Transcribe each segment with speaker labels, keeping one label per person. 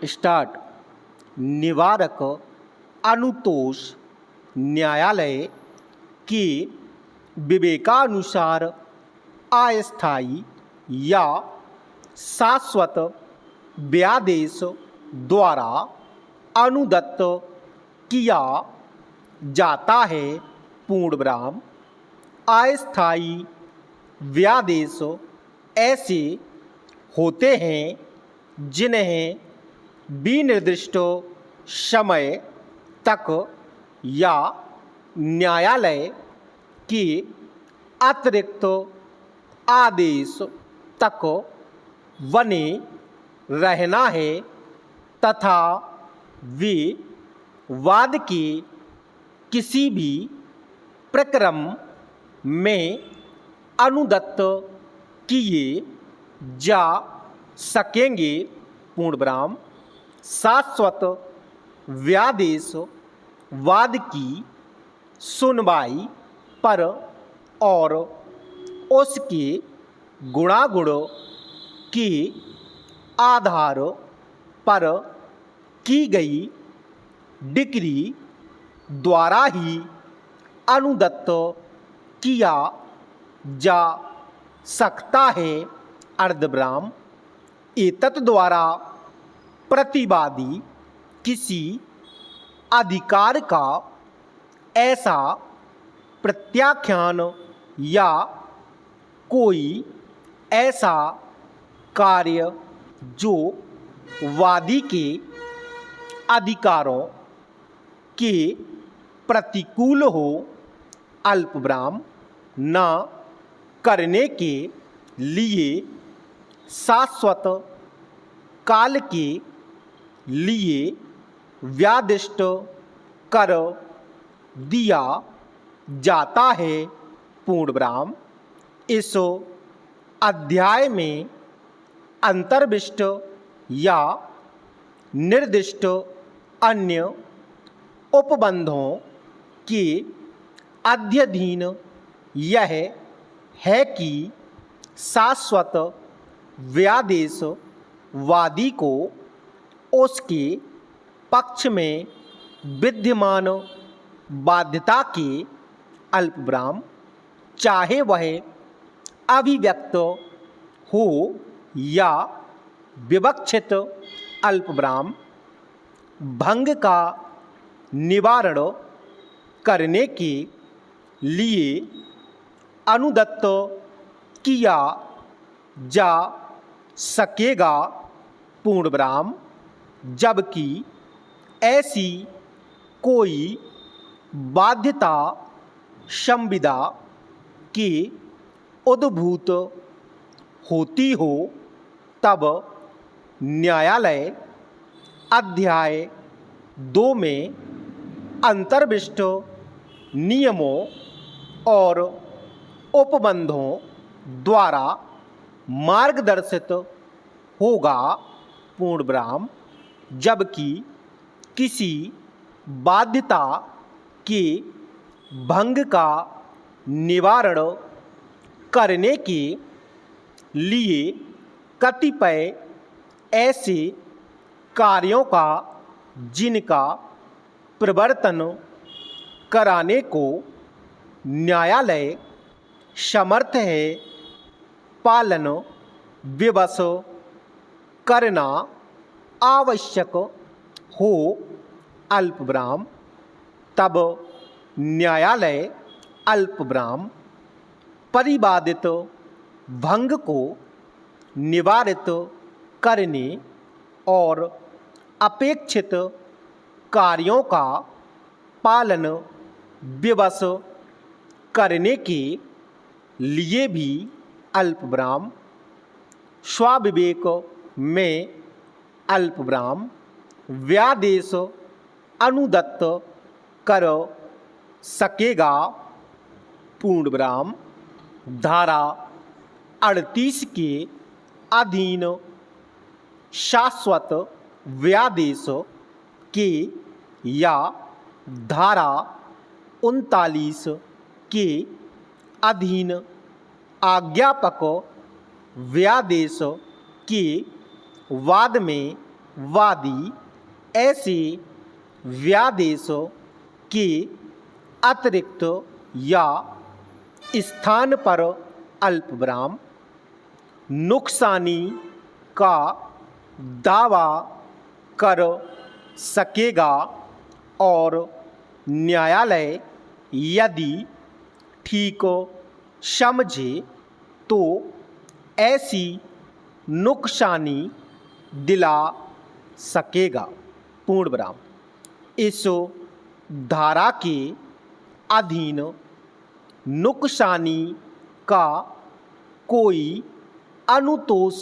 Speaker 1: Start. निवारक अनुतोष न्यायालय के विवेकानुसार अस्थायी या शाश्वत व्यादेश द्वारा अनुदत्त किया जाता है। पूर्णविराम। अस्थायी व्यादेश ऐसे होते हैं जिन्हें विनिर्दिष्ट समय तक या न्यायालय के अतिरिक्त आदेश तक बने रहना है तथा वे वाद के किसी भी प्रक्रम में अनुदत्त किए जा सकेंगे। पूर्णविराम। शाश्वत व्यादेश वाद की सुनवाई पर और उसके गुणागुण के आधार पर की गई डिक्री द्वारा ही अनुदत्त किया जा सकता है। अर्धविराम। एतत् द्वारा प्रतिवादी किसी अधिकार का ऐसा प्रत्याख्यान या कोई ऐसा कार्य जो वादी के अधिकारों के प्रतिकूल हो, अल्पविराम, न करने के लिए शाश्वत काल के लिए व्यादिष्ट कर दिया जाता है। पूर्णविराम। इस अध्याय में अंतर्विष्ट या निर्दिष्ट अन्य उपबंधों के अध्ययन यह है कि शाश्वत व्यादेश वादी को उसके पक्ष में विद्यमान बाध्यता के अल्पविराम चाहे वह अभिव्यक्त हो या विवक्षित अल्पविराम भंग का निवारण करने के लिए अनुदत्त किया जा सकेगा। पूर्णविराम। जबकि ऐसी कोई बाध्यता संविदा की उद्भूत होती हो तब न्यायालय अध्याय 2 में अंतर्विष्ट नियमों और उपबंधों द्वारा मार्गदर्शित होगा। पूर्णविराम। जबकि किसी बाध्यता के भंग का निवारण करने के लिए कतिपय ऐसे कार्यों का जिनका प्रवर्तन कराने को न्यायालय समर्थ है, पालन विवश करना आवश्यक हो, अल्पविराम, तब न्यायालय अल्पविराम परिवादित भंग को निवारित करने और अपेक्षित कार्यों का पालन विवश करने के लिए भी अल्पविराम स्वाविवेक में अल्पविराम व्यादेश अनुदत्त कर सकेगा। पूर्णविराम। धारा 38 के अधीन शाश्वत व्यादेश के या धारा 39 के अधीन आज्ञापक व्यादेश के वाद में वादी ऐसे व्यादेशों के अतिरिक्त या स्थान पर अल्पविराम नुकसानी का दावा कर सकेगा और न्यायालय यदि ठीक समझे तो ऐसी नुकसानी दिला सकेगा। पूर्ण विराम। इस धारा के अधीन नुकसानी का कोई अनुतोष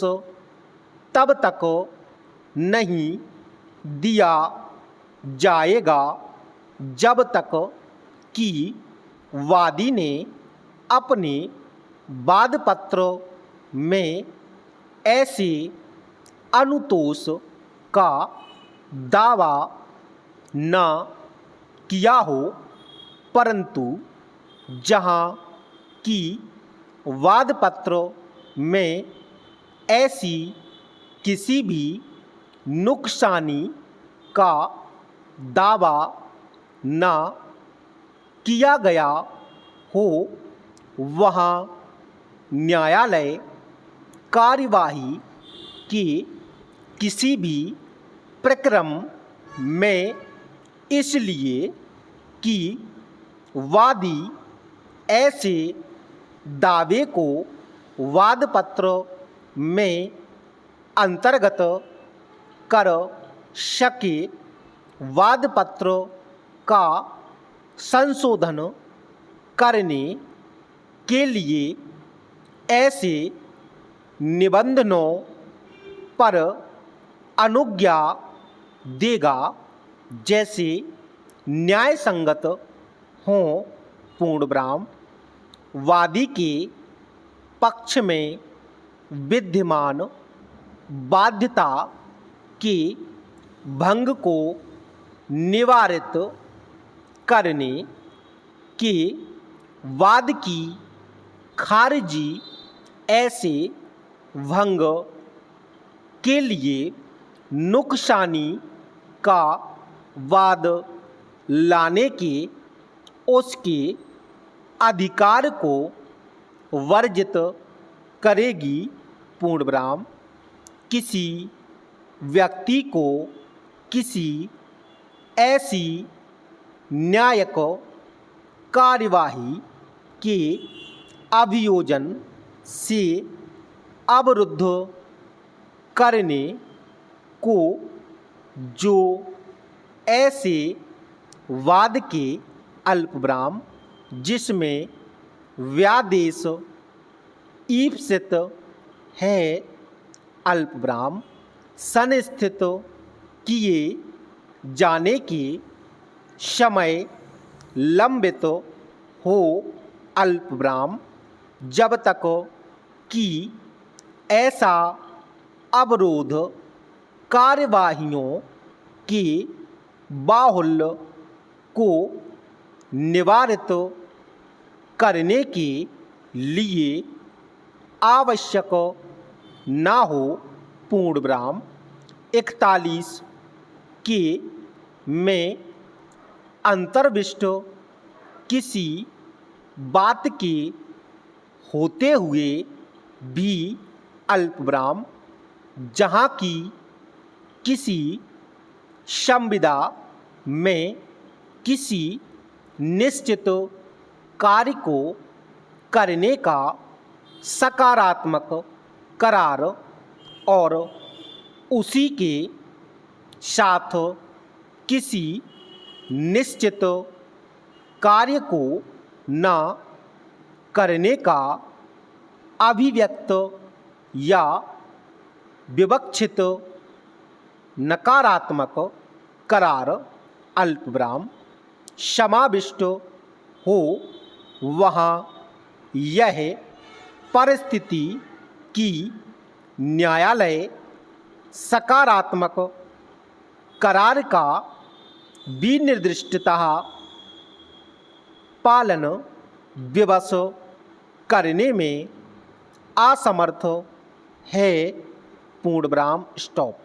Speaker 1: तब तक नहीं दिया जाएगा जब तक कि वादी ने अपने वादपत्र में ऐसे अनुतोष का दावा न किया हो, परंतु जहाँ कि वादपत्र में ऐसी किसी भी नुकसानी का दावा न किया गया हो, वहाँ न्यायालय कार्यवाही के किसी भी प्रक्रम में इसलिए कि वादी ऐसे दावे को वादपत्र में अंतर्गत कर सके, वादपत्र का संशोधन करने के लिए ऐसे निबंधनों पर अनुज्ञा देगा जैसे न्याय संगत हों। पूर्ण विराम। वादी के पक्ष में विद्यमान बाध्यता के भंग को निवारित करने के वाद की खारिजी ऐसे भंग के लिए नुकसानी का वाद लाने के उसके अधिकार को वर्जित करेगी। पूर्ण विराम। किसी व्यक्ति को किसी ऐसी न्यायिक कार्यवाही के अभियोजन से अवरुद्ध करने को जो ऐसे वाद के अल्पविराम जिसमें व्यादेश ईप्सित है अल्पविराम संस्थित किए जाने के समय लंबित हो अल्पविराम जब तक कि ऐसा अवरोध कार्यवाहियों के बाहुल्य को निवारित करने के लिए आवश्यक ना हो। पूर्ण विराम। 41 के में अंतर्विष्ट किसी बात के होते हुए भी अल्पविराम जहाँ की किसी संविदा में किसी निश्चित कार्य को करने का सकारात्मक करार और उसी के साथ किसी निश्चित कार्य को न करने का अभिव्यक्त या विवक्षित नकारात्मक करार अल्पविराम समाविष्ट हो, वहाँ यह परिस्थिति की न्यायालय सकारात्मक करार का विनिर्दिष्टतः पालन विवश करने में असमर्थ है। पूर्ण विराम। स्टॉप।